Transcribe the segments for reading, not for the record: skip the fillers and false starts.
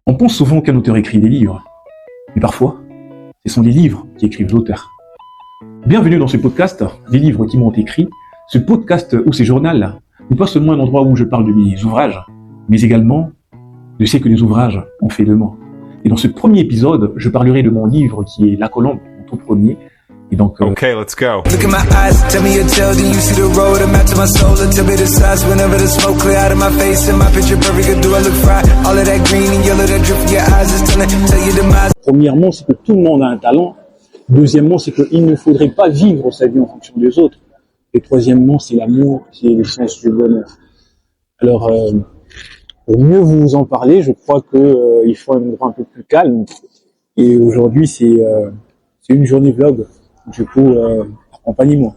On pense souvent qu'un auteur écrit des livres, mais parfois, ce sont des livres qui écrivent l'auteur. Bienvenue dans ce podcast, des livres qui m'ont écrit. Ce podcast ou ce journal n'est pas seulement un endroit où je parle de mes ouvrages, mais également de ce que les ouvrages ont fait de moi. Et dans ce premier épisode, je parlerai de mon livre qui est La Colombe, mon tout premier. Et donc, Okay, let's go. Look at my eyes, tell me your tale, then you see the road. I'm out to my soul, a little bit of size. Whenever the smoke clear out of my face, and my picture perfect, do I look fried? All of that green and yellow that drip from your eyes is tell your demise. Premièrement, c'est que tout le monde a un talent. Deuxièmement, c'est qu'il ne faudrait pas vivre sa vie en fonction des autres. Et troisièmement, c'est l'amour qui est l'essence du bonheur. Alors, pour mieux vous en parler, je crois que il faut un endroit un peu plus calme. Et aujourd'hui, c'est une journée vlog. Du coup, accompagnez-moi.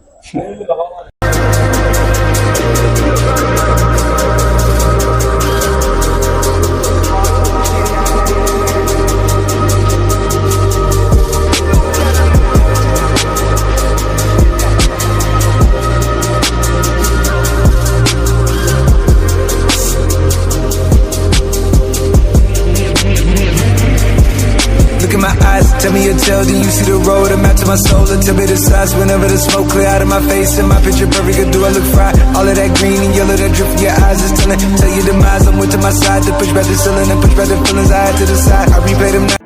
Tell me your tale, then you see the road. I'm out to my soul, a little bit of size. Whenever the smoke clear out of my face, and my picture perfect, do I look fried? All of that green and yellow that drip from your eyes is tell your demise. I'm with to my side to push back the ceiling and push back the feelings I had to the side. I replay them now.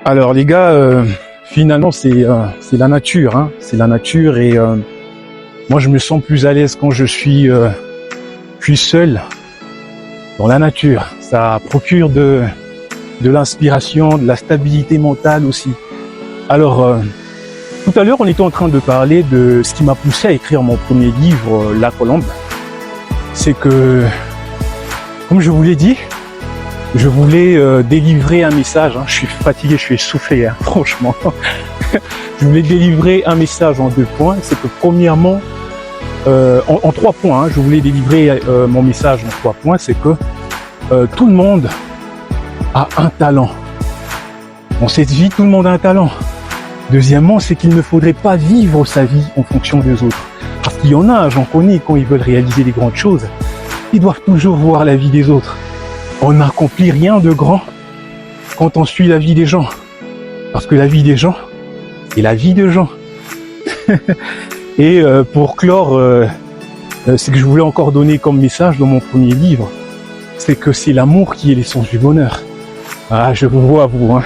Alors les gars, finalement c'est la nature, hein. C'est la nature et moi je me sens plus à l'aise quand je suis seul dans la nature. Ça procure de l'inspiration, de la stabilité mentale aussi. Alors, tout à l'heure, on était en train de parler de ce qui m'a poussé à écrire mon premier livre, La Colombe. C'est que, comme je vous l'ai dit, je voulais délivrer un message. Hein. Je suis fatigué, je suis essoufflé, hein, franchement. Je voulais délivrer un message en 2 points. C'est que premièrement, en 3 points, hein, je voulais délivrer mon message en 3 points. C'est que tout le monde a un talent. Dans cette vie, tout le monde a un talent. Deuxièmement, c'est qu'il ne faudrait pas vivre sa vie en fonction des autres. Parce qu'il y en a, j'en connais, quand ils veulent réaliser des grandes choses, ils doivent toujours voir la vie des autres. On n'accomplit rien de grand quand on suit la vie des gens. Parce que la vie des gens est la vie de gens. Et pour clore, ce que je voulais encore donner comme message dans mon premier livre, c'est que c'est l'amour qui est l'essence du bonheur. Ah, je vous vois, vous, hein,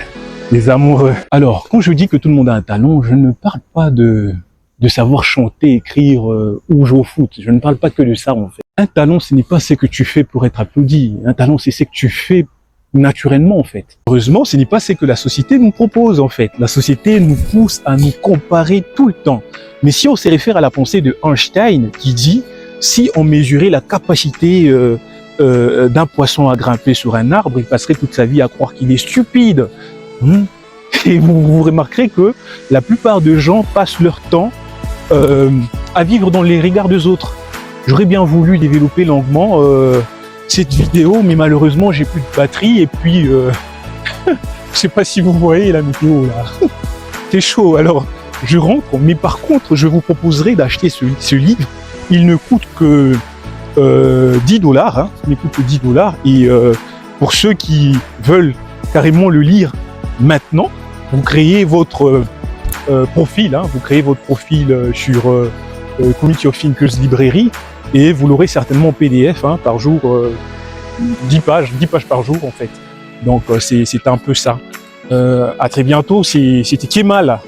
les amoureux. Alors, quand je dis que tout le monde a un talent, je ne parle pas de savoir chanter, écrire ou jouer au foot. Je ne parle pas que de ça, en fait. Un talent, ce n'est pas ce que tu fais pour être applaudi. Un talent, c'est ce que tu fais naturellement, en fait. Heureusement, ce n'est pas ce que la société nous propose, en fait. La société nous pousse à nous comparer tout le temps. Mais si on se réfère à la pensée de Einstein, qui dit, si on mesurait la capacité d'un poisson à grimper sur un arbre, il passerait toute sa vie à croire qu'il est stupide. Et vous remarquerez que la plupart de gens passent leur temps à vivre dans les regards des autres. J'aurais bien voulu développer longuement cette vidéo, mais malheureusement j'ai plus de batterie et puis je sais pas si vous voyez la météo là. C'est chaud, alors je rentre, mais par contre je vous proposerai d'acheter ce livre. Il ne coûte que $10, hein, il coûte que $10 et pour ceux qui veulent carrément le lire maintenant, vous créez votre profil, hein, vous créez votre profil sur Community of Thinkers Librairie et vous l'aurez certainement en PDF, hein, par jour, 10 pages par jour en fait. Donc c'est un peu ça. À très bientôt, c'était Kemal